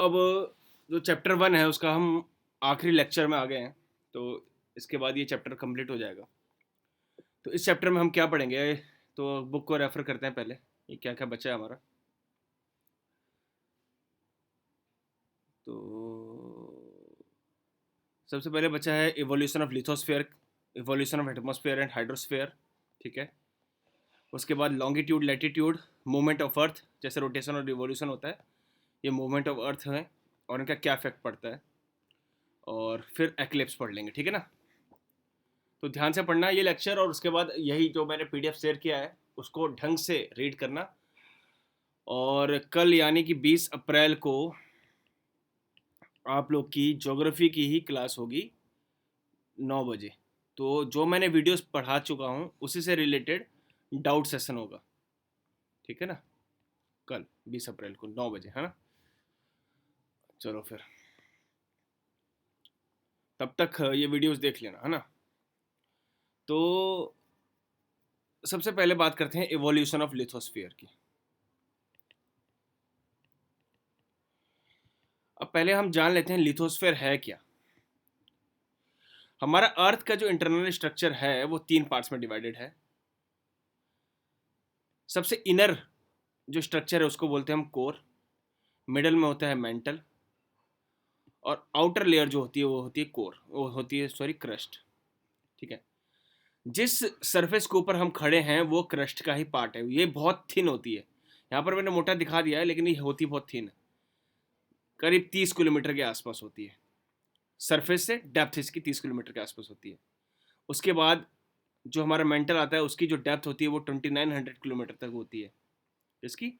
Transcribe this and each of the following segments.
अब जो चैप्टर 1 है उसका हम आखिरी लेक्चर में आ गए हैं, तो इसके बाद ये चैप्टर कंप्लीट हो जाएगा। तो इस चैप्टर में हम क्या पढ़ेंगे, तो बुक को रेफ़र करते हैं पहले, ये क्या-क्या बचा है हमारा। तो सबसे पहले बचा है evolution of lithosphere, evolution of atmosphere and hydrosphere, ठीक है। उसके बाद longitude, latitude, movement of earth, जैसे रोटेशन और रिवॉल्यूशन होता है, ये मूवमेंट ऑफ अर्थ है और इनका क्या इफेक्ट पड़ता है। और फिर एक्लिप्स पढ़ लेंगे, ठीक है ना। तो ध्यान से पढ़ना ये लेक्चर, और उसके बाद यही जो मैंने पीडीएफ शेयर किया है उसको ढंग से रीड करना। और कल यानी कि 20 अप्रैल को आप लोग की ज्योग्राफी की ही क्लास होगी 9 बजे। तो जो मैंने वीडियोस पढ़ा चुका हूँ उसी से रिलेटेड डाउट सेशन होगा, ठीक है ना, कल 20 अप्रैल को 9 बजे, है ना। चलो फिर तब तक ये वीडियोस देख लेना, है ना। तो सबसे पहले बात करते हैं इवोल्यूशन ऑफ लिथोस्फीयर की। अब पहले हम जान लेते हैं लिथोस्फीयर है क्या। हमारा अर्थ का जो इंटरनल स्ट्रक्चर है वो 3 पार्ट्स में डिवाइडेड है। सबसे इनर जो स्ट्रक्चर है उसको बोलते हैं हम कोर, मिडल में होता है मेंटल, और आउटर लेयर जो होती है वो होती है कोर, वो होती है सॉरी क्रस्ट, ठीक है। जिस सरफेस के ऊपर हम खड़े हैं वो क्रस्ट का ही पार्ट है। ये बहुत थिन होती है, यहाँ पर मैंने मोटा दिखा दिया है लेकिन ये होती बहुत थिन है, करीब 30 किलोमीटर के आसपास होती है। सरफेस से डेप्थ इसकी 30 किलोमीटर के आसपास होती है। उसके बाद जो हमारा मेंटल आता है उसकी जो डेप्थ होती है वो 2900 किलोमीटर तक होती है, इसकी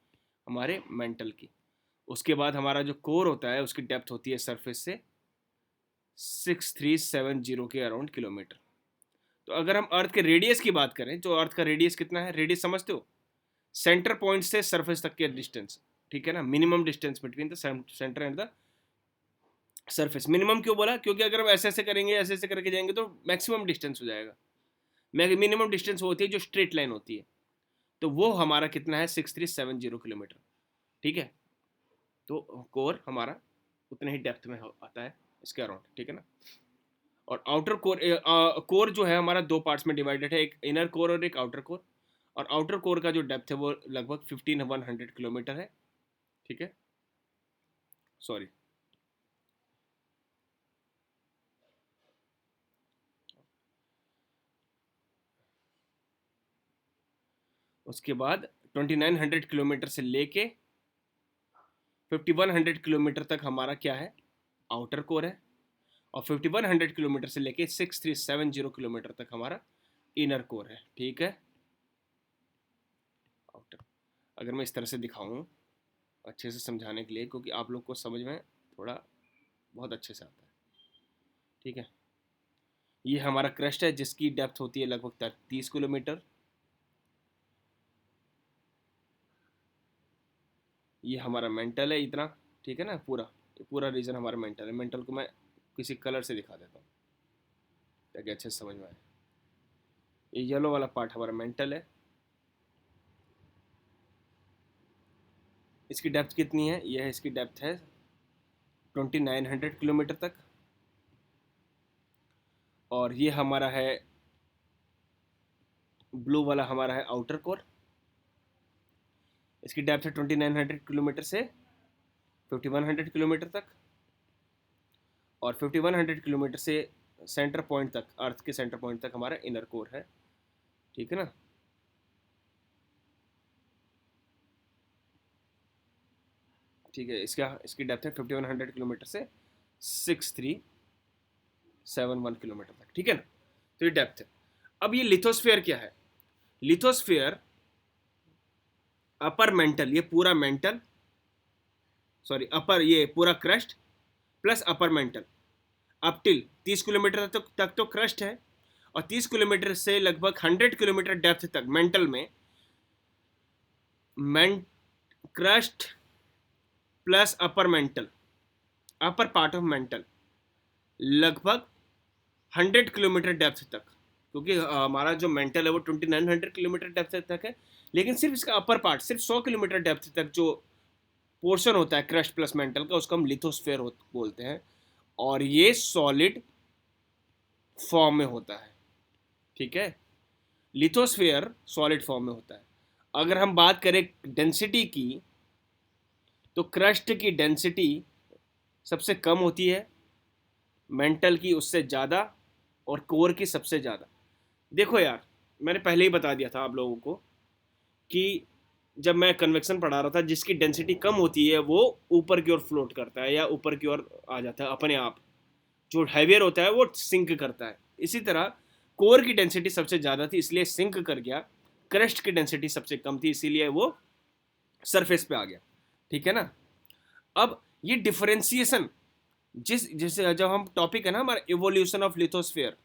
हमारे मेंटल की। उसके बाद हमारा जो कोर होता है उसकी डेप्थ होती है सरफेस से 6370 के अराउंड किलोमीटर। तो अगर हम अर्थ के रेडियस की बात करें, जो अर्थ का रेडियस कितना है, रेडियस समझते हो, सेंटर पॉइंट से सरफेस तक के डिस्टेंस, ठीक है ना, minimum distance between the centre and the surface. Minimum क्यों बोला, क्योंकि अगर हम ऐसे ऐसे करेंगे, ऐसे ऐसे करके जाएंगे तो मैक्सिमम डिस्टेंस हो जाएगा। मिनिमम डिस्टेंस वो होती है जो स्ट्रेट लाइन होती है, तो वो हमारा कितना है 6370 किलोमीटर, ठीक है। तो कोर हमारा उतने ही डेप्थ में आता है इसके अराउंड, ठीक है ना। और आउटर कोर, कोर जो है हमारा 2 पार्ट्स में डिवाइडेड है, एक इनर कोर और एक आउटर कोर। और आउटर कोर का जो डेप्थ है वो लगभग 1500 किलोमीटर है, ठीक है, सॉरी। उसके बाद 2900 किलोमीटर से लेके 5100 किलोमीटर तक हमारा क्या है, आउटर कोर है। और 5100 किलोमीटर से लेके 6370 किलोमीटर तक हमारा इनर कोर है, ठीक है, आउटर। अगर मैं इस तरह से दिखाऊं अच्छे से समझाने के लिए, क्योंकि आप लोग को समझ में थोड़ा बहुत अच्छे से आता है, ठीक है। ये हमारा क्रस्ट है जिसकी डेप्थ होती है लगभग 30 किलोमीटर। ये हमारा मेंटल है इतना, ठीक है ना, पूरा रीजन हमारा मेंटल है। मेंटल को मैं किसी कलर से दिखा देता हूँ ताकि अच्छे से समझ में आए। ये येलो वाला पार्ट हमारा मेंटल है। इसकी डेप्थ कितनी है, यह इसकी डेप्थ है 2900 किलोमीटर तक। और ये हमारा है ब्लू वाला, हमारा है आउटर कोर। इसकी डेप्थ है 2900 किलोमीटर से 5100 किलोमीटर तक। और 5100 किलोमीटर से सेंटर पॉइंट तक, अर्थ के सेंटर पॉइंट तक हमारा इनर कोर है, ठीक है ना। ठीक है, इसकी डेप्थ है 5100 किलोमीटर से 6371 किलोमीटर तक, ठीक है ना। तो ये डेप्थ है। अब ये लिथोस्फीयर क्या है, लिथोस्फीयर अपर मेंटल, ये पूरा मेंटल, सॉरी अपर, ये पूरा crust plus upper mantle up till 30 kilometre तक तो क्रस्ट है। और 30 किलोमीटर से लगभग 100 किलोमीटर डेप्थ तक मेंटल में crust plus upper mantle, upper part of mental, लगभग 100 किलोमीटर डेप्थ तक। क्योंकि हमारा जो मेंटल है वो 2900 किलोमीटर डेप्थ तक है, लेकिन सिर्फ इसका अपर पार्ट सिर्फ 100 किलोमीटर डेप्थ तक जो पोर्शन होता है क्रस्ट प्लस मेंटल का, उसको हम लिथोस्फेयर बोलते हैं, और ये सॉलिड फॉर्म में होता है, ठीक है। लिथोस्फेयर सॉलिड फॉर्म में होता है। अगर हम बात करें डेंसिटी की, तो क्रस्ट की डेंसिटी सबसे कम होती है, मेंटल की उससे ज़्यादा, और कोर की सबसे ज़्यादा। देखो यार, मैंने पहले ही बता दिया था आप लोगों को कि जब मैं कन्वेक्शन पढ़ा रहा था, जिसकी डेंसिटी कम होती है वो ऊपर की ओर फ्लोट करता है या ऊपर की ओर आ जाता है अपने आप, जो हैवियर होता है वो सिंक करता है। इसी तरह कोर की डेंसिटी सबसे ज़्यादा थी इसलिए सिंक कर गया, क्रस्ट की डेंसिटी सबसे कम थी इसीलिए वो सरफेस पे आ गया, ठीक है ना। अब ये डिफरेंशिएशन, जैसे जब हम टॉपिक है ना हमारा इवोल्यूशन ऑफ लिथोस्फेयर,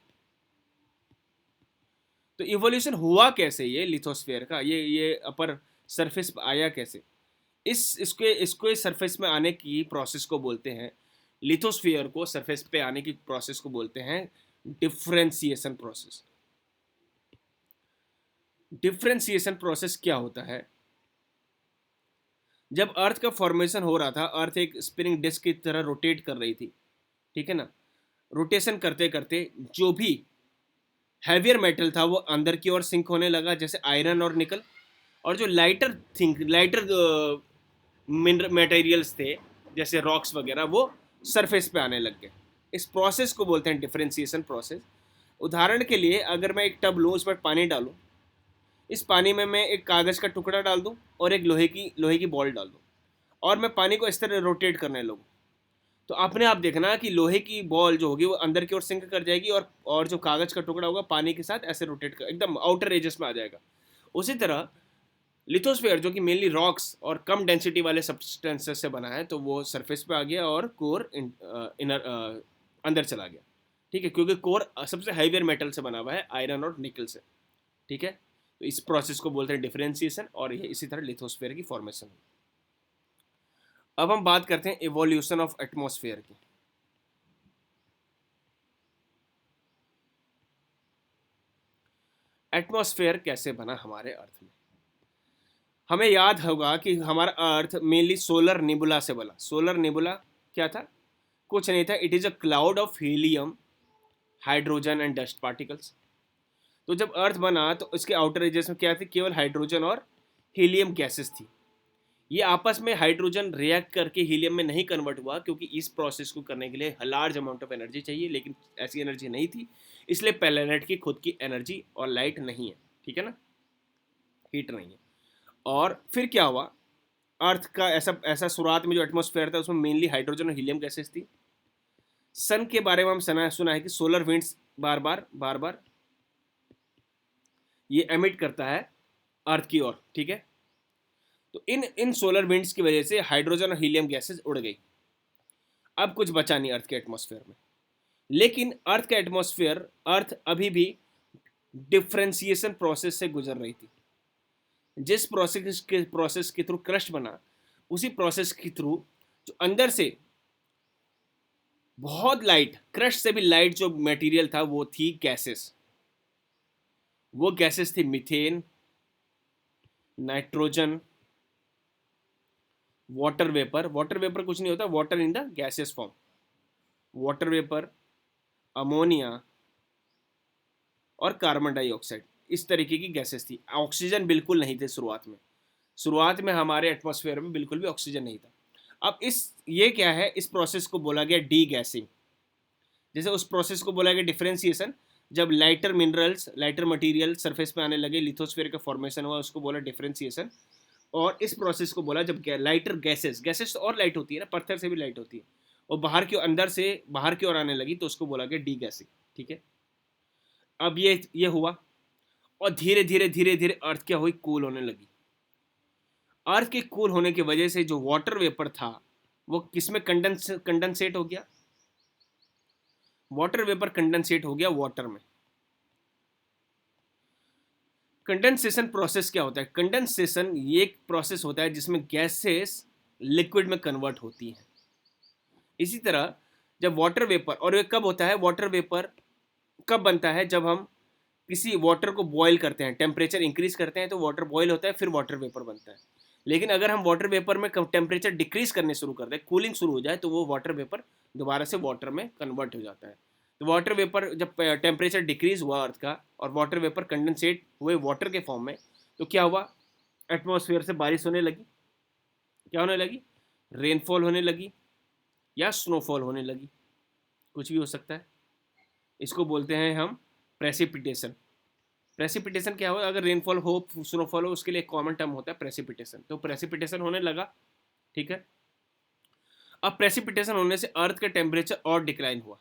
तो इवोल्यूशन हुआ कैसे ये लिथोस्फेयर का, ये अपर सरफेस पे आया कैसे, इसको सरफेस में आने की प्रोसेस को बोलते हैं, लिथोस्फीयर को सरफेस पे आने की प्रोसेस को बोलते हैं डिफरेंशिएशन प्रोसेस। डिफरेंशिएशन प्रोसेस क्या होता है? जब अर्थ का फॉर्मेशन हो रहा था, अर्थ एक स्पिनिंग डिस्क की तरह रोटेट कर रही थी, ठीक है ना। रोटेशन करते करते जो भी हैवियर मेटल था वो अंदर की ओर सिंक होने लगा, जैसे आयरन और निकल, और जो लाइटर मटेरियल्स थे जैसे रॉक्स वगैरह वो सरफेस पे आने लग गए। इस प्रोसेस को बोलते हैं डिफरेंशिएशन प्रोसेस। उदाहरण के लिए अगर मैं एक टब लूँ, उस पर पानी डालूँ, इस पानी में मैं एक कागज़ का टुकड़ा डाल दूँ और एक लोहे की बॉल डाल दूँ, और मैं पानी को इस तरह रोटेट करने लगूँ, तो अपने आप देखना कि लोहे की बॉल जो होगी वो अंदर की ओर सिंक कर जाएगी, और जो कागज़ का टुकड़ा होगा पानी के साथ ऐसे रोटेट कर एकदम आउटर एजेस में आ जाएगा। उसी तरह लिथोस्फेयर जो कि मेनली रॉक्स और कम डेंसिटी वाले सब्सटेंसेस से बना है, तो वो सरफेस पे आ गया और कोर इनर अंदर चला गया, ठीक है, क्योंकि कोर सबसे हैवियर मेटल से बना हुआ है, आयरन और निकल से, ठीक है। तो इस प्रोसेस को बोलते हैं डिफरेंशिएशन, और ये इसी तरह लिथोस्फेयर की फॉर्मेशन है। अब हम बात करते हैं इवोल्यूशन ऑफ एटमॉस्फेयर की। एटमॉस्फेयर कैसे बना हमारे अर्थ में? हमें याद होगा कि हमारा अर्थ मेनली सोलर निबुला से बना। सोलर निबुला क्या था? कुछ नहीं था, it is a cloud of helium, hydrogen and dust particles. तो जब अर्थ बना तो इसके आउटर एजेस में क्या थी? केवल हाइड्रोजन और हीलियम गैसेस थी। ये आपस में हाइड्रोजन रिएक्ट करके हीलियम में नहीं कन्वर्ट हुआ, क्योंकि इस प्रोसेस को करने के लिए लार्ज अमाउंट ऑफ एनर्जी चाहिए, लेकिन ऐसी एनर्जी नहीं थी, इसलिए प्लैनेट की खुद की एनर्जी और लाइट नहीं है, ठीक है ना, हीट नहीं है। और फिर क्या हुआ? अर्थ का ऐसा ऐसा शुरुआत में जो एटमॉस्फेयर था उसमें मेनली हाइड्रोजन और हीलियम गैसेस थी। सन के बारे में हम सुना है कि सोलर विंड्स बार बार ये एमिट करता है अर्थ की ओर, ठीक है। तो इन सोलर विंड्स की वजह से हाइड्रोजन और हीलियम गैसेस उड़ गई। अब कुछ बचा नहीं अर्थ के एटमॉस्फेयर में, लेकिन अर्थ का एटमॉस्फेयर, अर्थ अभी भी डिफ्रेंसिएशन प्रोसेस से गुजर रही थी। जिस प्रोसेस के थ्रू क्रस्ट बना, उसी प्रोसेस के थ्रू जो अंदर से बहुत लाइट, क्रस्ट से भी लाइट जो मटेरियल था वो थी गैसेस। वो गैसेस थी methane, nitrogen, water vapour. Water vapour कुछ नहीं होता, water in the gases form, water vapour, ammonia और कार्बन डाइऑक्साइड, इस तरीके की गैसेस थी। ऑक्सीजन बिल्कुल नहीं थे शुरुआत में हमारे एटमॉस्फेयर में बिल्कुल भी ऑक्सीजन नहीं था। अब ये क्या है? इस प्रोसेस को बोला गया डी गैसिंग। जैसे उस प्रोसेस को बोला गया डिफरेंशिएशन, जब lighter minerals, lighter material surface पे आने लगे, लिथोस्फेयर का फॉर्मेशन हुआ, उसको बोला डिफरेंशिएशन। और इस प्रोसेस को बोला जब लाइटर गैसेस तो और लाइट होती है ना, पत्थर से भी लाइट होती है, और बाहर की ओर आने लगी, तो उसको बोला गया डी गैसिंग, ठीक है। अब ये हुआ, और धीरे धीरे अर्थ क्या हुई? कूल होने लगी। अर्थ के कूल होने की वजह से जो वाटर वेपर था वो किसमें कंडेंसेट हो गया? वाटर वेपर कंडेंसेट हो गया वाटर में। कंडेंसेशन प्रोसेस क्या होता है? कंडेंसेशन ये एक प्रोसेस होता है जिसमें गैसेस लिक्विड में कन्वर्ट होती हैं। इसी तरह जब वाटर वेपर, और ये कब होता है? वाटर वेपर कब बनता है? जब हम किसी वाटर को बॉयल करते हैं, टेम्परेचर इंक्रीज करते हैं तो वाटर बॉयल होता है, फिर वाटर वेपर बनता है। लेकिन अगर हम वाटर वेपर में टेम्परेचर डिक्रीज करने शुरू कर दें, कूलिंग शुरू हो जाए, तो वो वाटर वेपर दोबारा से वाटर में कन्वर्ट हो जाता है। तो वाटर वेपर जब टेम्परेचर डिक्रीज हुआ अर्थ का और वाटर वेपर कंडेंसेट हुए वाटर के फॉर्म में, तो क्या हुआ, एटमॉस्फेयर से बारिश होने लगी। क्या होने लगी? रेनफॉल होने लगी या स्नोफॉल होने लगी, कुछ भी हो सकता है। इसको बोलते हैं हम प्रेसिपिटेशन। प्रेसिपिटेशन क्या हो, अगर रेनफॉल हो, स्नोफॉल हो, उसके लिए एक कॉमन टर्म होता है प्रेसिपिटेशन। तो प्रेसिपिटेशन होने लगा, ठीक है। अब प्रेसिपिटेशन होने से अर्थ का टेम्परेचर और डिक्लाइन हुआ,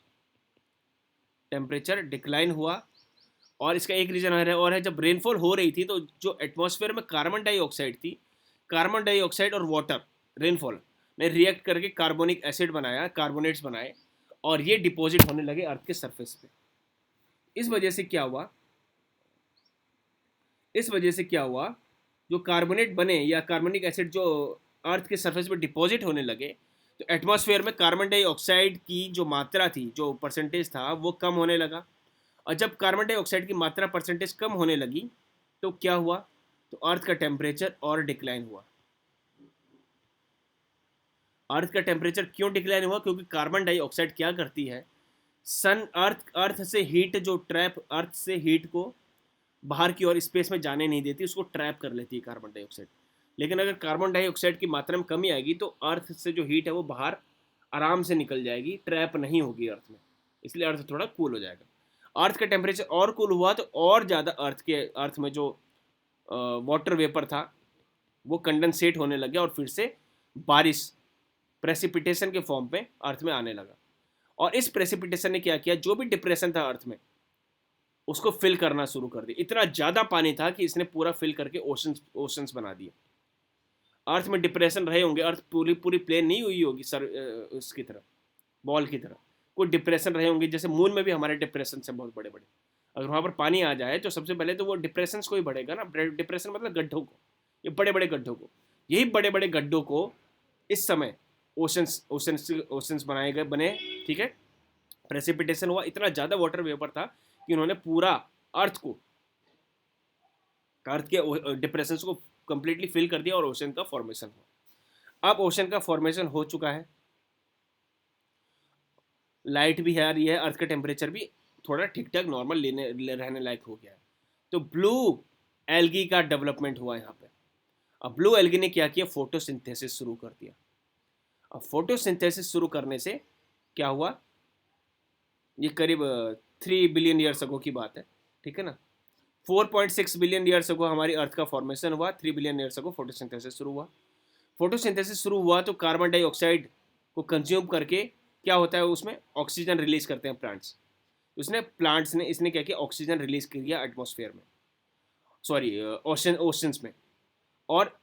टेम्परेचर डिक्लाइन हुआ। और इसका एक रीजन और है, जब रेनफॉल हो रही थी तो जो एटमॉस्फेयर में कार्बन डाइऑक्साइड थी, कार्बन डाइऑक्साइड और वाटर रेनफॉल ने रिएक्ट करके कार्बोनिक एसिड बनाया, कार्बोनेट्स बनाए, और ये डिपॉजिट होने लगे अर्थ के सरफेस पे। इस वजह से क्या हुआ, जो कार्बोनेट बने या कार्बोनिक एसिड जो अर्थ के सरफेस पे डिपॉजिट होने लगे, तो एटमॉस्फेयर में कार्बन डाइऑक्साइड की जो मात्रा थी, जो परसेंटेज था, वो कम होने लगा। और जब कार्बन डाइऑक्साइड की मात्रा परसेंटेज कम होने लगी, तो क्या हुआ, तो अर्थ का टेम्परेचर और डिक्लाइन हुआ। अर्थ का टेम्परेचर क्यों डिक्लाइन हुआ? क्योंकि कार्बन डाइऑक्साइड क्या करती है, अर्थ से हीट जो ट्रैप, अर्थ से हीट को बाहर की ओर स्पेस में जाने नहीं देती, उसको ट्रैप कर लेती है कार्बन डाइऑक्साइड। लेकिन अगर कार्बन डाइऑक्साइड की मात्रा में कमी आएगी, तो अर्थ से जो हीट है वो बाहर आराम से निकल जाएगी, ट्रैप नहीं होगी अर्थ में, इसलिए अर्थ थोड़ा कूल हो जाएगा। अर्थ का टेम्परेचर और कूल हुआ तो और ज़्यादा अर्थ में जो वाटर वेपर था वो कंडेंसेट होने लगे और फिर से बारिश प्रेसिपिटेशन के फॉर्म पे अर्थ में आने लगा। और इस प्रेसिपिटेशन ने क्या किया, जो भी डिप्रेशन था अर्थ में उसको फिल करना शुरू कर दिया। इतना ज़्यादा पानी था कि इसने पूरा फिल करके ओशंस बना दिए। अर्थ में डिप्रेशन रहे होंगे, अर्थ पूरी पूरी प्लेन नहीं हुई होगी सर, उसकी तरह, बॉल की तरह, कोई डिप्रेशन रहे होंगे। जैसे मून में भी हमारे डिप्रेशन से बहुत बड़े बड़े, अगर वहाँ पर पानी आ जाए तो सबसे पहले तो वो डिप्रेशन को ही बढ़ेगा ना। डिप्रेशन मतलब गड्ढों को, ये बड़े बड़े गड्ढों को, यही बड़े बड़े गड्ढों को इस समय ओशंस बनाए गए, बने, ठीक है। प्रेसिपिटेशन हुआ, इतना ज़्यादा वाटर वेपर था कि उन्होंने पूरा अर्थ के डिप्रेशन को कंप्लीटली फिल कर दिया और ओशन का फॉर्मेशन हुआ। अब ओशन का फॉर्मेशन हो चुका है, लाइट भी है, रही है, अर्थ का टेम्परेचर भी थोड़ा ठीक ठाक नॉर्मल रहने लायक हो गया है। तो ब्लू एल्गी का डेवलपमेंट हुआ यहाँ पे। अब ब्लू एल्गी ने क्या किया, फोटोसिंथेसिस शुरू कर दिया। अब फोटोसिंथेसिस शुरू करने से क्या हुआ, ये करीब 3 बिलियन ईयर्स अगो की बात है, ठीक है ना। 4.6 बिलियन ईयर्स अगो हमारी अर्थ का फॉर्मेशन हुआ, 3 बिलियन ईयर्स अगो फोटोसिंथेसिस शुरू हुआ। फोटोसिंथेसिस शुरू हुआ तो कार्बन डाइऑक्साइड को कंज्यूम करके क्या होता है, उसमें ऑक्सीजन रिलीज करते हैं प्लांट्स। इसने क्या किया, ऑक्सीजन रिलीज किया एटमॉस्फेयर में, सॉरी ओशंस में। और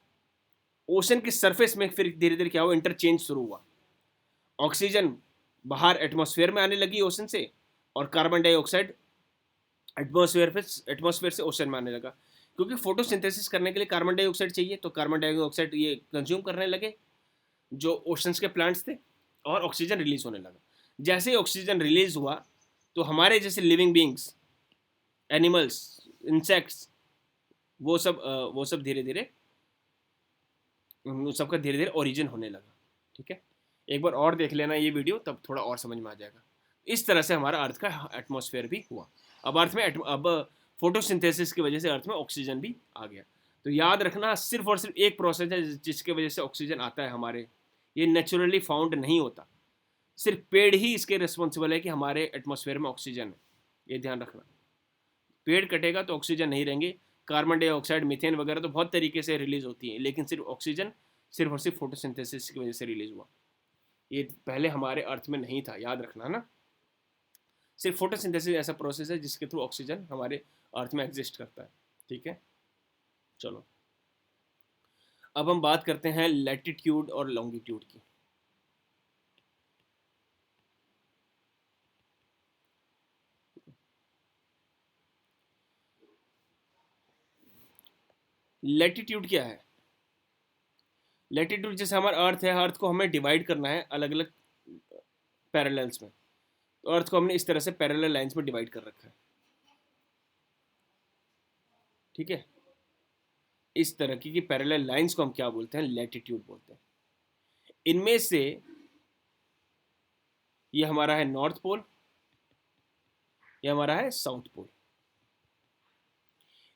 ओशन की सरफेस में फिर धीरे धीरे क्या हुआ, इंटरचेंज शुरू हुआ। ऑक्सीजन बाहर एटमॉस्फेयर में आने लगी ओशन से, और कार्बन डाइऑक्साइड एटमॉस्फेयर से ओशन में आने लगा। क्योंकि फोटोसिंथेसिस करने के लिए कार्बन डाइऑक्साइड चाहिए, तो कार्बन डाइऑक्साइड ये कंज्यूम करने लगे जो ओशंस के प्लांट्स थे, और ऑक्सीजन रिलीज होने लगा। जैसे ही ऑक्सीजन रिलीज हुआ तो हमारे जैसे लिविंग बींग्स, एनिमल्स, इंसेक्ट्स, वो सब धीरे धीरे, उन सबका धीरे धीरे ओरिजिन होने लगा, ठीक है। एक बार और देख लेना ये वीडियो, तब थोड़ा और समझ में आ जाएगा। इस तरह से हमारा अर्थ का एटमॉस्फेयर भी हुआ। अब अर्थ में अब फोटोसिंथेसिस की वजह से अर्थ में ऑक्सीजन भी आ गया। तो याद रखना, सिर्फ और सिर्फ एक प्रोसेस है जिसके वजह से ऑक्सीजन आता है हमारे, ये नेचुरली फाउंड नहीं होता। सिर्फ पेड़ ही इसके रिस्पॉन्सिबल है कि हमारे एटमॉस्फेयर में ऑक्सीजन है, ये ध्यान रखना। पेड़ कटेगा तो ऑक्सीजन नहीं रहेंगे। कार्बन डाइऑक्साइड, मीथेन वगैरह तो बहुत तरीके से रिलीज होती है, लेकिन सिर्फ ऑक्सीजन सिर्फ और सिर्फ फोटोसिंथेसिस की वजह से रिलीज हुआ। ये पहले हमारे अर्थ में नहीं था, याद रखना ना। सिर्फ फोटोसिंथेसिस ऐसा प्रोसेस है जिसके थ्रू ऑक्सीजन हमारे अर्थ में एग्जिस्ट करता है, ठीक है। चलो अब हम बात करते हैं लैटिट्यूड और लॉन्गिट्यूड की। लैटिट्यूड क्या है? लैटिट्यूड जैसे हमारा अर्थ है, अर्थ को हमें डिवाइड करना है अलग अलग पैरेलल्स में, तो अर्थ को हमने इस तरह से पैरेलल लाइंस में डिवाइड कर रखा है, ठीक है। इस तरह की पैरेलल लाइंस को हम क्या बोलते हैं, लैटिट्यूड बोलते हैं। इनमें से ये हमारा है नॉर्थ पोल, ये हमारा है साउथ पोल।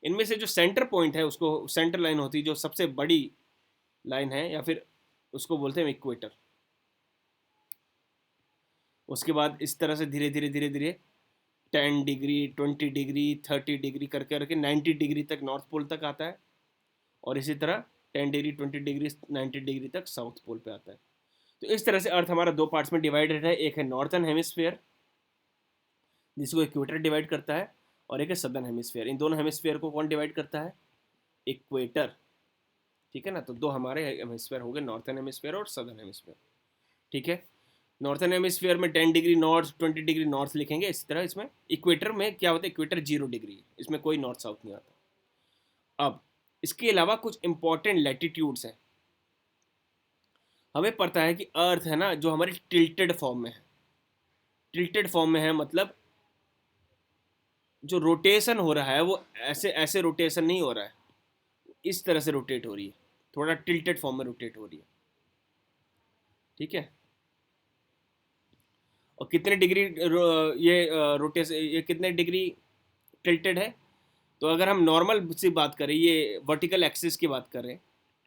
इनमें से जो सेंटर पॉइंट है उसको सेंटर लाइन होती है, जो सबसे बड़ी लाइन है, या फिर उसको बोलते हैं इक्वेटर। उसके बाद इस तरह से धीरे धीरे धीरे धीरे 10 डिग्री 20 डिग्री 30 डिग्री करके करके 90 डिग्री तक नॉर्थ पोल तक आता है, और इसी तरह 10 डिग्री 20 डिग्री 90 डिग्री तक साउथ पोल पे आता है। तो इस तरह से अर्थ हमारा दो पार्ट्स में डिवाइडेड है, एक है नॉर्थन हेमिस्फीयर जिसको इक्वेटर डिवाइड करता है, और एक है सदर्न हेमिस्फीयर। इन दोनों हेमिस्फीयर को कौन डिवाइड करता है, इक्वेटर। ठीक है ना, तो दो हमारे हेमिस्फीयर हो गए, नॉर्थन हेमिस्फीयर और सदर्न हेमिस्फीयर। ठीक है, नॉर्थन हेमिस्फीयर में 10 डिग्री नॉर्थ 20 डिग्री नॉर्थ लिखेंगे, इसी तरह इसमें इक्वेटर में क्या होता है, इक्वेटर 0 डिग्री, इसमें कोई नॉर्थ साउथ नहीं आता। अब इसके अलावा कुछ इंपॉर्टेंट लैटिट्यूड्स हैं। हमें पता है कि अर्थ है ना, जो हमारी टिल्टेड फॉर्म में है, टिल्टेड फॉर्म में है मतलब जो रोटेशन हो रहा है वो ऐसे ऐसे रोटेशन नहीं हो रहा है, इस तरह से रोटेट हो रही है, थोड़ा टिल्टेड फॉर्म में रोटेट हो रही है। ठीक है, और कितने डिग्री ये रोटेशन, ये कितने डिग्री टिल्टेड है, तो अगर हम नॉर्मल से बात करें, ये वर्टिकल एक्सिस की बात करें,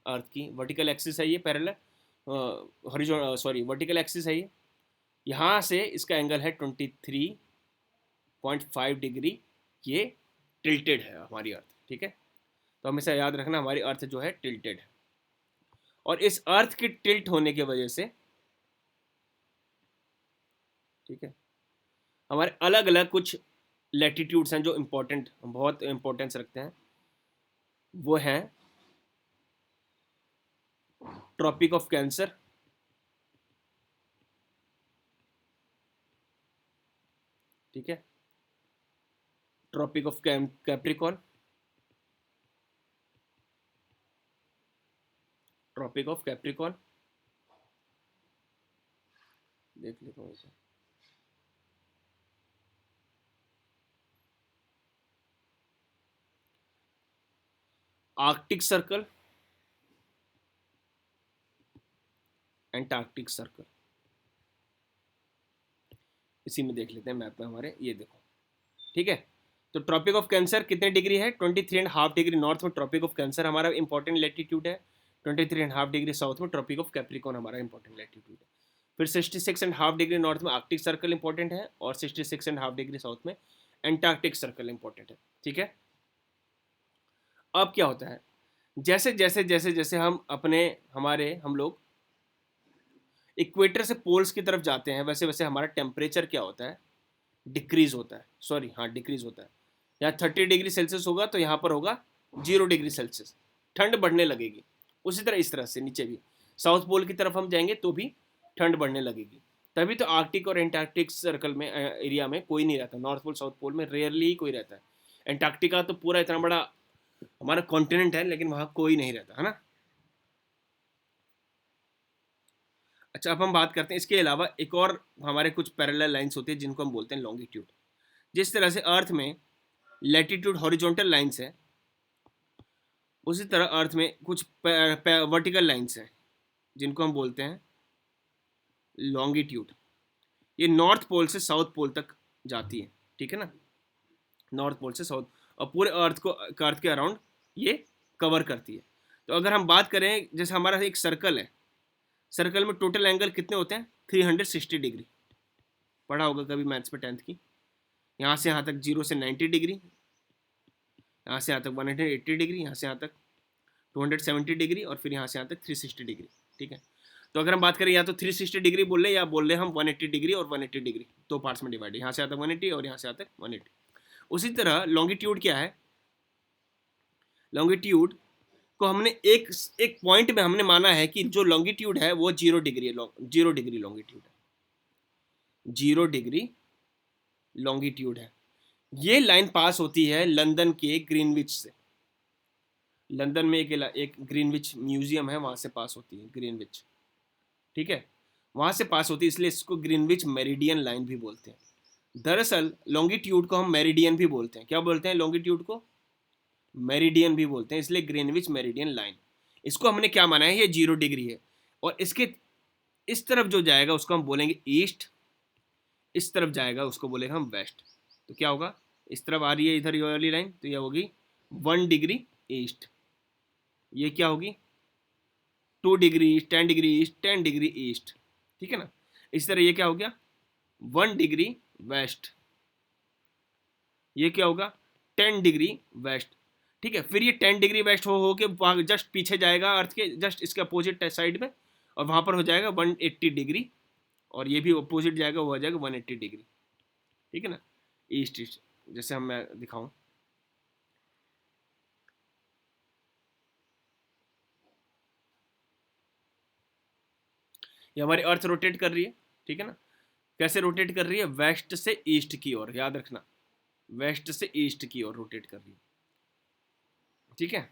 अर्थ की वर्टिकल एक्सिस है ये, parallel horizontal sorry vertical axis है ये, यहाँ से इसका एंगल है 23.5 डिग्री, ये टिल्टेड है हमारी अर्थ। ठीक है, तो हमेशा याद रखना हमारी अर्थ जो है टिल्टेड है, और इस अर्थ के टिल्ट होने की वजह से, ठीक है, हमारे अलग अलग कुछ लैटिट्यूड्स हैं जो इम्पोर्टेंट, बहुत इम्पोर्टेंस रखते हैं। वो हैं ट्रॉपिक ऑफ कैंसर, ठीक है, Tropic of Capricorn, Tropic of Capricorn देख लेता हूँ इसे, आर्कटिक सर्कल, एंटार्क्टिक सर्कल, इसी में देख लेते हैं मैप में हमारे, ये देखो। ठीक है, तो ट्रॉपिक ऑफ कैंसर कितने डिग्री है, 23.5 डिग्री नॉर्थ में ट्रॉपिक ऑफ कैंसर हमारा इंपॉर्टेंट लैटिट्यूड है, 23.5 डिग्री साउथ में ट्रॉपिक ऑफ कैप्रिकॉन हमारा इंपॉर्टेंट लैटिट्यूड है। फिर 66.5 डिग्री नॉर्थ में आर्कटिक सर्कल इंपॉर्टेंट है, और 66.5 डिग्री साउथ में एंटार्क्टिक सर्कल इंपॉर्टेंट है। ठीक है, अब क्या होता है, जैसे जैसे जैसे जैसे हम अपने हम लोग इक्वेटर से पोल्स की तरफ जाते हैं, वैसे वैसे हमारा टेम्परेचर क्या होता है, डिक्रीज होता है, सॉरी हाँ डिक्रीज होता है। यहाँ 30 डिग्री सेल्सियस होगा तो यहाँ पर होगा 0 डिग्री सेल्सियस, ठंड बढ़ने लगेगी। उसी तरह इस तरह से नीचे भी साउथ पोल की तरफ हम जाएंगे तो भी ठंड बढ़ने लगेगी। तभी तो आर्कटिक और एंटार्क्टिक सर्कल में एरिया में कोई नहीं रहता, नॉर्थ पोल साउथ पोल में रेयरली ही कोई रहता है। एंटार्क्टिका तो पूरा इतना बड़ा हमारा कॉन्टिनेंट है, लेकिन वहाँ कोई नहीं रहता है ना। अच्छा, अब हम बात करते हैं इसके अलावा एक और हमारे कुछ पैरेलल लाइंस होती है जिनको हम बोलते हैं लॉन्गिट्यूड। जिस तरह से अर्थ में लैटिट्यूड हॉरिजॉन्टल लाइंस है, उसी तरह अर्थ में कुछ वर्टिकल लाइंस हैं जिनको हम बोलते हैं लॉन्गिट्यूड। ये नॉर्थ पोल से साउथ पोल तक जाती है, ठीक है ना, नॉर्थ पोल से साउथ, और पूरे अर्थ के अराउंड ये कवर करती है। तो अगर हम बात करें, जैसे हमारा एक सर्कल है, सर्कल में टोटल एंगल कितने होते हैं, 360 डिग्री, पढ़ा होगा कभी मैथ्स में 10th की। यहाँ से यहाँ तक 0 से 90 डिग्री, यहाँ से यहाँ तक 180 डिग्री, यहाँ से यहाँ तक 270 डिग्री, और फिर यहाँ से यहाँ तक 360 डिग्री। ठीक है, तो अगर हम बात करें या तो 360 डिग्री बोल रहे हैं या बोल रहे हैं हम 180 डिग्री और 180 डिग्री, दो पार्ट्स में डिवाइड है, यहाँ से यहाँ तक 180 और यहाँ से यहाँ तक 180। उसी तरह लॉन्गिट्यूड क्या है, लॉन्गिट्यूड को हमने एक एक पॉइंट में हमने माना है कि जो लॉन्गिट्यूड है वो 0 डिग्री है, 0 डिग्री लॉन्गिट्यूड है, 0 डिग्री लॉन्गिट्यूड है। ये लाइन पास होती है लंदन के ग्रीनविच से, लंदन में एक ग्रीनविच म्यूजियम है, वहाँ से पास होती है ग्रीनविच। ठीक है, वहाँ से पास होती है, इसलिए इसको ग्रीनविच मेरिडियन लाइन भी बोलते हैं। दरअसल लॉन्गिट्यूड को हम मेरिडियन भी बोलते हैं, क्या बोलते हैं लॉन्गिट्यूड को, मेरिडियन भी बोलते हैं, इसलिए ग्रीनविच मेरिडियन लाइन। इसको हमने क्या माना है, ये 0 डिग्री है, और इसके इस तरफ जो जाएगा उसको हम बोलेंगे ईस्ट, इस तरफ जाएगा उसको बोलेंगे हम वेस्ट। तो क्या होगा, इस तरफ आ रही है इधर ये वाली लाइन, तो ये होगी 1 डिग्री ईस्ट, ये क्या होगी 2 degree east, 10 degree east, 10 degree east, ठीक है ना। इस तरह ये क्या हो गया 1 डिग्री वेस्ट, ये क्या होगा 10 डिग्री वेस्ट, ठीक है। फिर ये 10 डिग्री वेस्ट हो के वहाँ जस्ट पीछे जाएगा अर्थ के जस्ट इसके अपोजिट साइड में, और वहाँ पर हो जाएगा 180 डिग्री, और ये भी अपोजिट जाएगा, वो हो जाएगा 180 डिग्री, ठीक है ना, ईस्ट ईस्ट। जैसे हम मैं दिखाऊं, ये हमारी अर्थ रोटेट कर रही है, ठीक है ना। कैसे रोटेट कर रही है, वेस्ट से ईस्ट की ओर, याद रखना, वेस्ट से ईस्ट की ओर रोटेट कर रही है, ठीक है।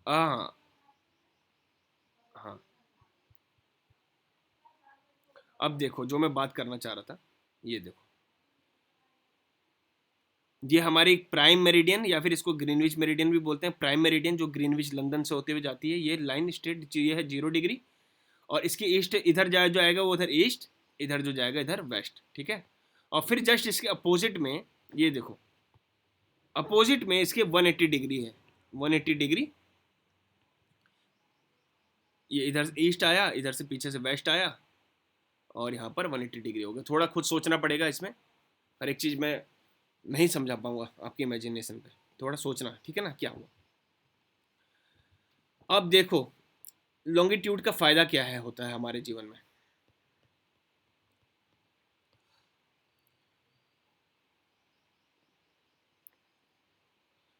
हाँ हाँ, अब देखो जो मैं बात करना चाह रहा था, ये देखो, ये हमारी प्राइम मेरिडियन या फिर इसको ग्रीनविच मेरिडियन भी बोलते हैं, प्राइम मेरिडियन जो ग्रीनविच लंदन से होते हुए जाती है, ये लाइन स्ट्रेट ये है 0 डिग्री, और इसकी ईस्ट इधर जो आएगा वो उधर ईस्ट, इधर जो जाएगा इधर वेस्ट, ठीक है। और फिर जस्ट इसके अपोजिट में ये देखो, अपोजिट में इसके 180 डिग्री है, 180 डिग्री, ये इधर ईस्ट आया, इधर से पीछे से वेस्ट आया, और यहाँ पर 180 डिग्री हो गया। थोड़ा खुद सोचना पड़ेगा इसमें, हर एक चीज़ मैं नहीं समझा पाऊंगा आपकी इमेजिनेशन पे, थोड़ा सोचना, ठीक है ना क्या हुआ। अब देखो लॉन्गिट्यूड का फ़ायदा क्या है होता है हमारे जीवन में।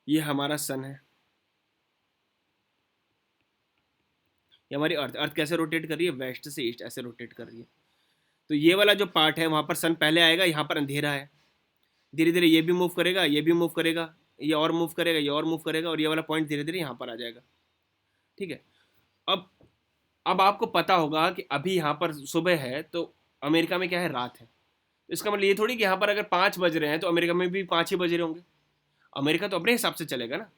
ये हमारा सन है, ये हमारी अर्थ, अर्थ कैसे रोटेट कर रही है, वेस्ट से ईस्ट ऐसे रोटेट कर रही है। तो ये वाला जो पार्ट है वहाँ पर सन पहले आएगा, यहाँ पर अंधेरा है, धीरे धीरे ये भी मूव करेगा, ये भी मूव करेगा, ये और मूव करेगा, ये और मूव करेगा, और ये वाला पॉइंट धीरे धीरे यहाँ पर आ जाएगा, ठीक है। अब अब आपको पता होगा कि अभी यहाँ पर सुबह है, तो अमेरिका में क्या है, रात है। तो इसका मतलब ये थोड़ी कि यहाँ पर अगर 5 बज रहे हैं तो अमेरिका में भी 5 ही बज रहे होंगे। अमेरिका तो अपने हिसाब से चलेगा ना,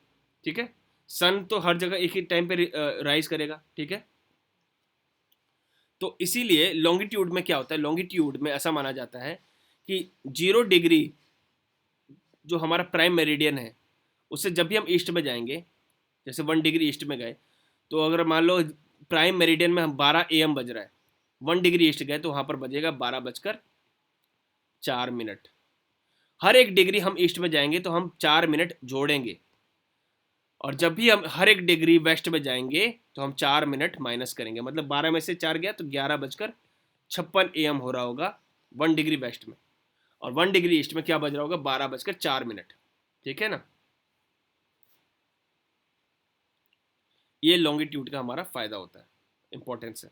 ठीक है। सन तो हर जगह एक ही टाइम पे राइज करेगा, ठीक है। तो इसीलिए लॉन्गिट्यूड में क्या होता है, लॉन्गिट्यूड में ऐसा माना जाता है कि 0 डिग्री जो हमारा प्राइम मेरिडियन है, उससे जब भी हम ईस्ट में जाएंगे, जैसे 1 डिग्री ईस्ट में गए, तो अगर मान लो प्राइम मेरिडियन में हम 12 AM बज रहा है, 1 डिग्री ईस्ट गए तो वहाँ पर बजेगा 12 बजकर 4 मिनट। हर एक डिग्री हम ईस्ट में जाएंगे तो हम 4 मिनट जोड़ेंगे, और जब भी हम हर एक डिग्री वेस्ट में जाएंगे तो हम 4 मिनट माइनस करेंगे, मतलब 12 में से 4 गया तो 11 बजकर 56 AM हो रहा होगा 1 डिग्री वेस्ट में, और 1 डिग्री ईस्ट में क्या बज रहा होगा 12 बजकर 4 मिनट, ठीक है ना। ये लॉन्गिट्यूड का हमारा फायदा होता है, इंपॉर्टेंस है।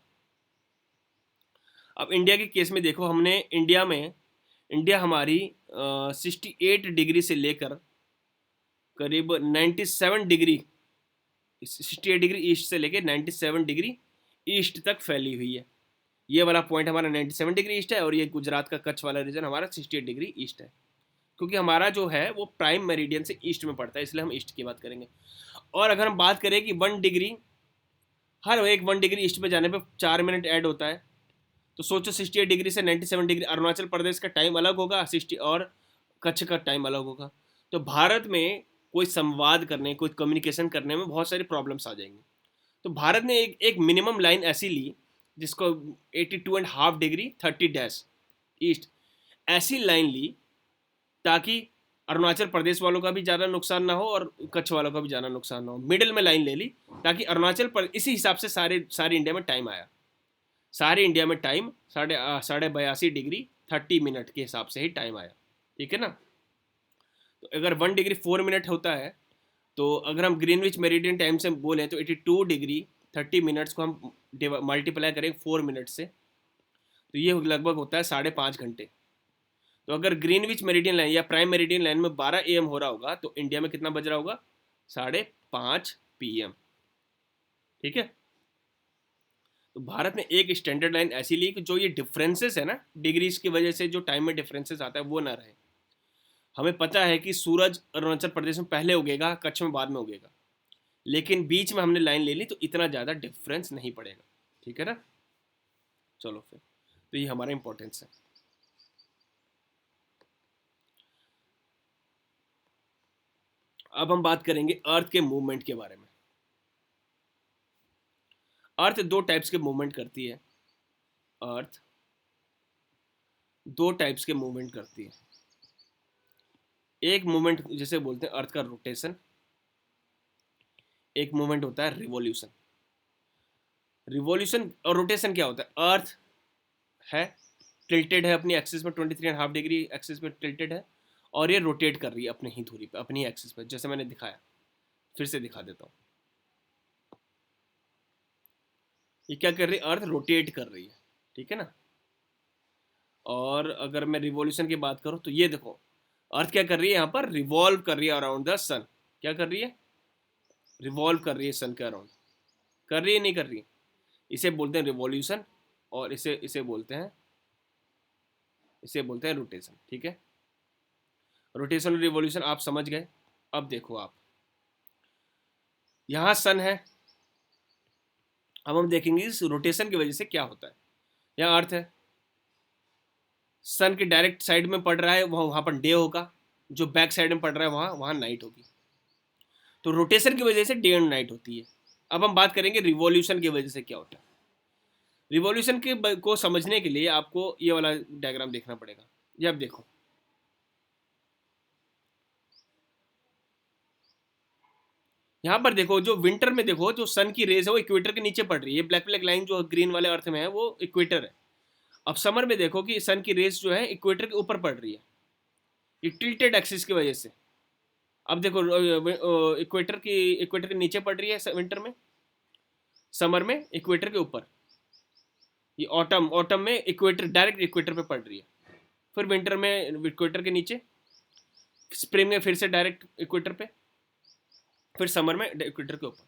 अब इंडिया के केस में देखो, हमने इंडिया हमारी 68 डिग्री से लेकर करीब 97 डिग्री, 68 डिग्री ईस्ट से लेकर 97 डिग्री ईस्ट तक फैली हुई है। ये वाला पॉइंट हमारा 97 डिग्री ईस्ट है, और ये गुजरात का कच्छ वाला रीजन हमारा 68 डिग्री ईस्ट है, क्योंकि हमारा जो है वो प्राइम मेरिडियन से ईस्ट में पड़ता है, इसलिए हम ईस्ट की बात करेंगे। और अगर हम बात करें कि 1 डिग्री, हर एक 1 डिग्री ईस्ट में जाने पे 4 मिनट ऐड होता है, तो सोचो 68 डिग्री से 97 डिग्री, अरुणाचल प्रदेश का टाइम अलग होगा 60, और कच्छ का टाइम अलग होगा। तो भारत में कोई संवाद करने, कोई कम्युनिकेशन करने में बहुत सारी प्रॉब्लम्स आ जाएंगी। तो भारत ने एक मिनिमम लाइन ऐसी ली जिसको 82.5 डिग्री 30 डैश ईस्ट ऐसी लाइन ली, ताकि अरुणाचल प्रदेश वालों का भी ज़्यादा नुकसान ना हो और कच्छ वालों का भी ज़्यादा नुकसान ना हो। मिडिल में लाइन ले ली, ताकि अरुणाचल प्रदेश, इसी हिसाब से सारे इंडिया में टाइम आया, सारे इंडिया में टाइम 82.5 डिग्री 30 मिनट के हिसाब से ही टाइम आया, ठीक है ना। तो अगर 1 डिग्री 4 मिनट होता है, तो अगर हम ग्रीनविच मेरिडियन टाइम से बोलें तो 82 डिग्री 30 मिनट्स को हम मल्टीप्लाई करें 4 मिनट से, तो ये लगभग होता है 5.5 घंटे। तो अगर ग्रीनविच मेरिडियन लाइन या प्राइम मेरिडियन लाइन में 12 AM हो रहा होगा, तो इंडिया में कितना बज रहा होगा 5:30 PM, ठीक है। तो भारत ने एक स्टैंडर्ड लाइन ऐसी ली कि जो ये डिफरेंसेस है ना डिग्रीज की वजह से, जो टाइम में डिफरेंसेस आता है वो ना रहे। हमें पता है कि सूरज अरुणाचल प्रदेश में पहले उगेगा, कच्छ में बाद में उगेगा, लेकिन बीच में हमने लाइन ले ली तो इतना ज़्यादा डिफरेंस नहीं पड़ेगा, ठीक है ना। चलो फिर, तो ये हमारा इंपॉर्टेंस है। अब हम बात करेंगे अर्थ के मूवमेंट के बारे में। अर्थ दो टाइप्स के मूवमेंट करती है। अर्थ दो टाइप्स के मूवमेंट करती है। एक मूवमेंट जिसे बोलते हैं अर्थ का रोटेशन, एक मूवमेंट होता है रिवॉल्यूशन। रिवॉल्यूशन और रोटेशन क्या होता है? अर्थ है, टिल्टेड है अपनी एक्सिस में, 23.5 डिग्री एक्सिस में टिल्टेड है, और ये रोटेट कर रही है अपनी ही धुरी पे, अपनी ही एक्सिस पे, जैसे मैंने दिखाया। फिर से दिखा देता हूँ। ये क्या कर रही है? अर्थ रोटेट कर रही है, ठीक है ना। और अगर मैं रिवॉल्यूशन की बात करूँ तो ये देखो, अर्थ क्या कर रही है? यहाँ पर रिवॉल्व कर रही है अराउंड द सन। क्या कर रही है? रिवॉल्व कर रही है सन के अराउंड। कर रही है, नहीं कर रही है? इसे बोलते हैं रिवॉल्यूशन, और इसे बोलते हैं रोटेशन, ठीक है। रोटेशन और रिवॉल्यूशन आप समझ गए। अब देखो आप, यहाँ सन है, अब हम देखेंगे इस रोटेशन की वजह से क्या होता है। यहाँ अर्थ है, सन के डायरेक्ट साइड में पड़ रहा है, वहाँ पर डे होगा, जो बैक साइड में पड़ रहा है वहाँ नाइट होगी। तो रोटेशन की वजह से डे एंड नाइट होती है। अब हम बात करेंगे रिवॉल्यूशन की वजह से क्या होता है। रिवॉल्यूशन के को समझने के लिए आपको ये वाला डायग्राम देखना पड़ेगा। ये आप देखो, यहाँ पर देखो, जो विंटर में देखो जो सन की रेज है वो इक्वेटर के नीचे पड़ रही है। ब्लैक ब्लैक लाइन जो ग्रीन वाले अर्थ में है वो इक्वेटर है। अब समर में देखो कि सन की रेज जो है इक्वेटर के ऊपर पड़ रही है, ये टिल्टेड एक्सिस की वजह से। अब देखो, इक्वेटर के नीचे पड़ रही है विंटर में, समर में इक्वेटर के ऊपर। ये ऑटम में इक्वेटर, डायरेक्ट इक्वेटर पे पड़ रही है, फिर विंटर में इक्वेटर के नीचे, स्प्रिंग में फिर से डायरेक्ट इक्वेटर पे, फिर समर में इक्वेटर के ऊपर।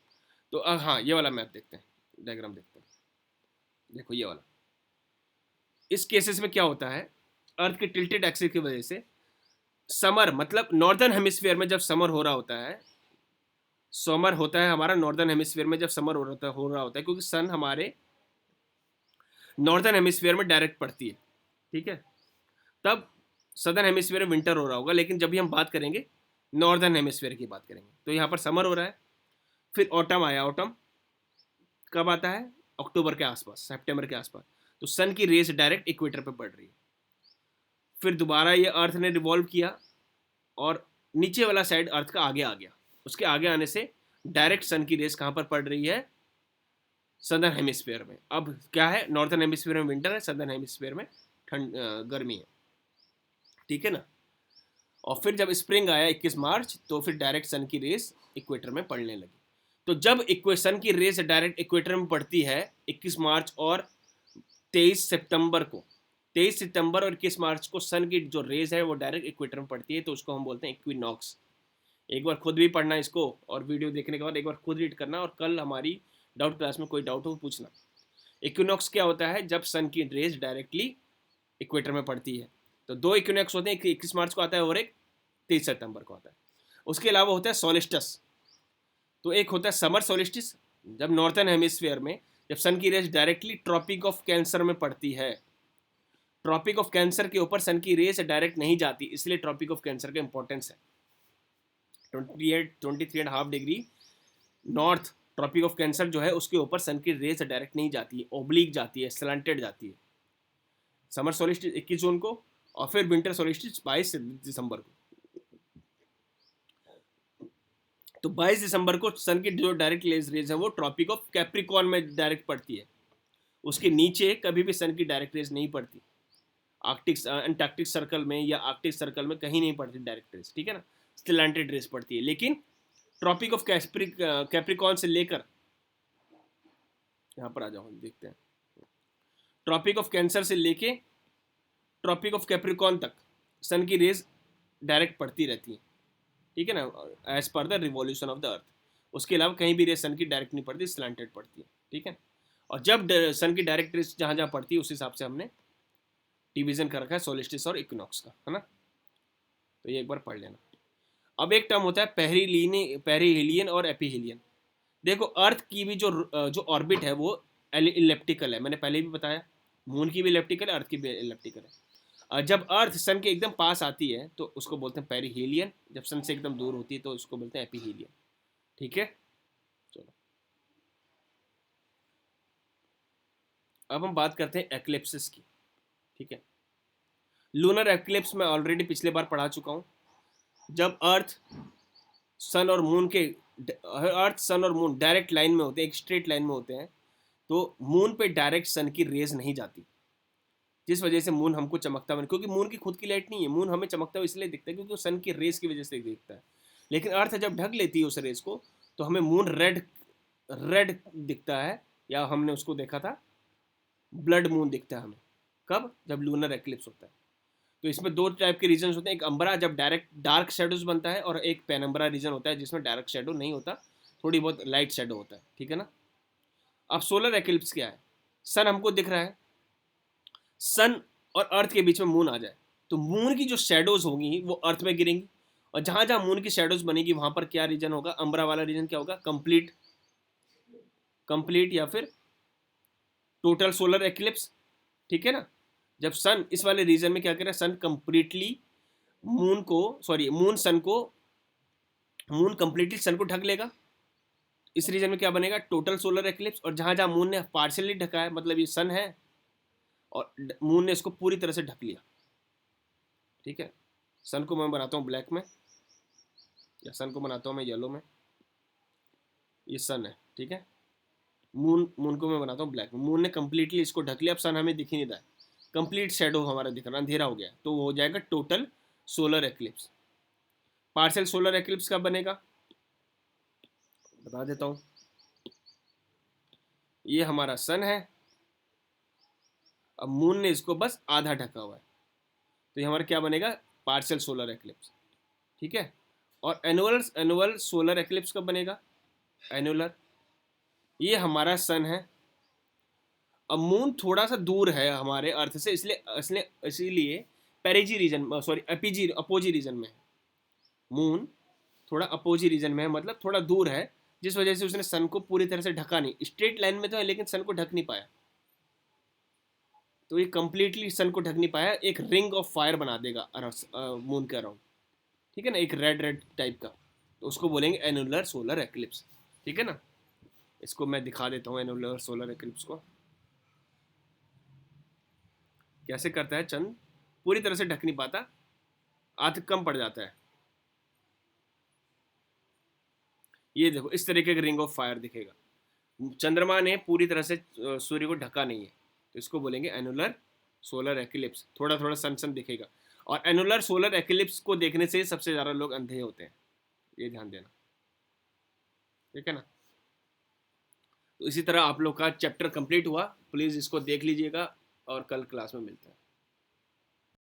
तो हाँ, ये वाला मैप देखते हैं, डायग्राम देखते हैं। देखो ये वाला, इस केसेस में क्या होता है, अर्थ के टिल्टेड एक्सिस की वजह से समर, मतलब नॉर्दर्न हेमिस्फीयर में जब समर हो रहा होता है, समर होता है हमारा नॉर्दर्न हेमिस्फीयर में जब समर हो रहा होता है, क्योंकि सन हमारे नॉर्दर्न हेमिस्फीयर में डायरेक्ट पड़ती है, ठीक है। तब सदर्न हेमिस्फीयर में विंटर हो रहा होगा, लेकिन जब भी हम बात करेंगे नॉर्दर्न हेमिस्फीयर की बात करेंगे तो यहाँ पर समर हो रहा है। फिर ऑटम आया, ऑटम कब आता है? अक्टूबर के आसपास, सितंबर के आसपास। तो सन की रेस डायरेक्ट इक्वेटर पे पड़ रही है। फिर दोबारा ये अर्थ ने रिवॉल्व किया और नीचे वाला साइड अर्थ का आगे आ गया। उसके आगे आने से डायरेक्ट सन की रेस कहाँ पर पड़ रही है? सदर्न हेमिस्फीयर में। अब क्या है, नॉर्थर्न हेमिस्फीयर में विंटर है, सदर्न हेमिस्फीयर में ठंड, गर्मी है, ठीक है ना। और फिर जब स्प्रिंग आया 21 मार्च, तो फिर डायरेक्ट सन की रेस इक्वेटर में पड़ने लगी। तो जब सन की रेस डायरेक्ट इक्वेटर में पड़ती है 21 मार्च और 23 सितंबर को, 23 सितंबर और 21 मार्च को सन की जो रेस है वो डायरेक्ट इक्वेटर में पड़ती है, तो उसको हम बोलते हैं इक्विनॉक्स। एक बार खुद भी पढ़ना इसको, और वीडियो देखने के बाद एक बार खुद रीड करना, और कल हमारी डाउट क्लास में कोई डाउट हो पूछना। इक्विनॉक्स क्या होता है? जब सन की रेस डायरेक्टली इक्वेटर में पड़ती है। तो दो इक्विनॉक्स होते हैं, 21 मार्च को आता है और एक 23 सितंबर को आता है। उसके अलावा होता है सोलिस्टिस। तो एक होता है समर सोलिस्टिस, जब नॉर्थर्न हेमिस्फीयर में जब सन की rays directly Tropic of Cancer में पड़ती है। ट्रॉपिक ऑफ कैंसर के ऊपर सन की रेस डायरेक्ट नहीं जाती, इसलिए ट्रॉपिक ऑफ कैंसर का इंपॉर्टेंस है। 23.5 degree north Tropic of Cancer जो है उसके ऊपर सन की रेस डायरेक्ट नहीं जाती है, ओब्लिक जाती है, स्लैंटेड जाती है। समर सोलिस्टिस 21 जून को, और फिर विंटर सोलिस्टिस 22 दिसंबर को। तो 22 दिसंबर को सन की जो डायरेक्ट रेज है वो ट्रॉपिक ऑफ कैप्रिकॉन में डायरेक्ट पड़ती है। उसके नीचे कभी भी सन की डायरेक्ट रेज नहीं पड़ती। आर्कटिक अंटार्कटिक सर्कल में या आर्कटिक सर्कल में कहीं नहीं पड़ती डायरेक्ट रेज, ठीक है ना। स्लैंटेड रेज पड़ती है। लेकिन ट्रॉपिक ऑफ कैप्रिकॉन से लेकर, यहाँ पर आ जाओ देखते हैं, ट्रॉपिक ऑफ कैंसर से लेके ट्रॉपिक ऑफ कैप्रिकॉन तक सन की रेज डायरेक्ट पड़ती रहती है, ठीक है ना, as per the revolution of the earth. उसके अलावा कहीं भी रेस सन की डायरेक्ट नहीं पड़ती, स्लैंटेड पड़ती है, ठीक है। और जब सन की डायरेक्ट रेस जहाँ जहाँ पड़ती है उस हिसाब से हमने डिवीजन कर रखा है सोलिस्टिस और इक्विनॉक्स का, है ना। तो ये एक बार पढ़ लेना। अब एक टर्म होता है पेरिहेलियन और एपिहेलियन। देखो अर्थ की भी जो ऑर्बिट है वो इलेप्टिकल है, मैंने पहले भी बताया। मून की भी इलेप्टिकल है, अर्थ की भी इलेप्टिकल है। जब अर्थ सन के एकदम पास आती है तो उसको बोलते हैं पेरिहेलियन, जब सन से एकदम दूर होती है तो उसको बोलते हैं एपिहेलियन। ठीक है, चलो अब हम बात करते हैं एक्लिप्सिस की। ठीक है, लूनर एक्लिप्स मैं ऑलरेडी पिछले बार पढ़ा चुका हूँ। जब अर्थ सन और मून डायरेक्ट लाइन में होते हैं, एक स्ट्रेट लाइन में होते हैं, तो मून पे डायरेक्ट सन की रेज नहीं जाती, जिस वजह से मून हमको चमकता हुआ, क्योंकि मून की खुद की लाइट नहीं है, मून हमें चमकता हुआ इसलिए दिखता है क्योंकि वो सन की रेस की वजह से दिखता है। लेकिन अर्थ जब ढक लेती है उस रेस को तो हमें मून रेड रेड दिखता है, या हमने उसको देखा था ब्लड मून दिखता है हमें। कब? जब लूनर एक्लिप्स होता है। तो इसमें दो टाइप के रीजन होते हैं, एक अम्बरा जब डायरेक्ट डार्क शेडोज बनता है, और एक पेनम्बरा रीजन होता है जिसमें डायरेक्ट शेडो नहीं होता, थोड़ी बहुत लाइट शेडो होता है। ठीक है ना। अब सोलर एक्लिप्स क्या है? सन हमको दिख रहा है, सन और अर्थ के बीच में मून आ जाए तो मून की जो शेडोज होंगी वो अर्थ में गिरेंगी, और जहां जहां मून की शेडोज बनेगी वहां पर क्या रीजन होगा? अम्बरा वाला रीजन क्या होगा? कंप्लीट कंप्लीट या फिर टोटल सोलर एक्लिप्स। ठीक है ना। जब सन इस वाले रीजन में क्या करे, सन कंप्लीटली मून को सॉरी मून कंप्लीटली सन को ढक लेगा, इस रीजन में क्या बनेगा? Total solar eclipse. और जहां जहां मून ने पार्शियली ढका है, मतलब ये सन है और मून ने इसको पूरी तरह से ढक लिया। ठीक है, सन को मैं बनाता हूँ ब्लैक में, या सन को बनाता हूँ मैं येलो में, ये सन है। ठीक है, मून को मैं बनाता हूँ ब्लैक में। मून ने कंप्लीटली इसको ढक लिया, अब सन हमें दिख ही नहीं रहा है, कंप्लीट शेडो हमारा दिख रहा, अंधेरा हो गया, तो वो हो जाएगा total solar eclipse. Partial solar eclipse कब बनेगा? बता देता हूँ। ये हमारा सन है, अब मून ने इसको बस आधा ढका हुआ है, तो ये हमारा क्या बनेगा? Partial solar eclipse. ठीक है, और एनुअल सोलर एक्लिप्स कब बनेगा? एनुलर, ये हमारा सन है, अब मून थोड़ा सा दूर है हमारे अर्थ से, इसलिए इसीलिए perigee region sorry apogee region में है। मून थोड़ा अपोजी रीजन में है, मतलब थोड़ा दूर है, जिस वजह से उसने सन को पूरी तरह से ढका नहीं। स्ट्रेट लाइन में तो है लेकिन सन को ढक नहीं पाया, तो ये कंप्लीटली सन को ढक नहीं पाया, एक रिंग ऑफ फायर बना देगा मून के अराउंड। ठीक है ना, एक रेड रेड टाइप का, तो उसको बोलेंगे एनुलर सोलर एक्लिप्स। ठीक है ना, इसको मैं दिखा देता हूँ एनुलर सोलर एक्लिप्स को कैसे करता है। चंद पूरी तरह से ढक नहीं पाता, आध कम पड़ जाता है। ये देखो इस तरीके का रिंग ऑफ फायर दिखेगा, चंद्रमा ने पूरी तरह से सूर्य को ढका नहीं है, तो इसको बोलेंगे एनुलर सोलर एक्लिप्स। थोड़ा थोड़ा सन सन दिखेगा, और एनुलर सोलर एक्लिप्स को देखने से सबसे ज़्यादा लोग अंधे होते हैं, ये ध्यान देना। ठीक है ना। तो इसी तरह आप लोग का चैप्टर कंप्लीट हुआ, प्लीज़ इसको देख लीजिएगा और कल क्लास में मिलते हैं।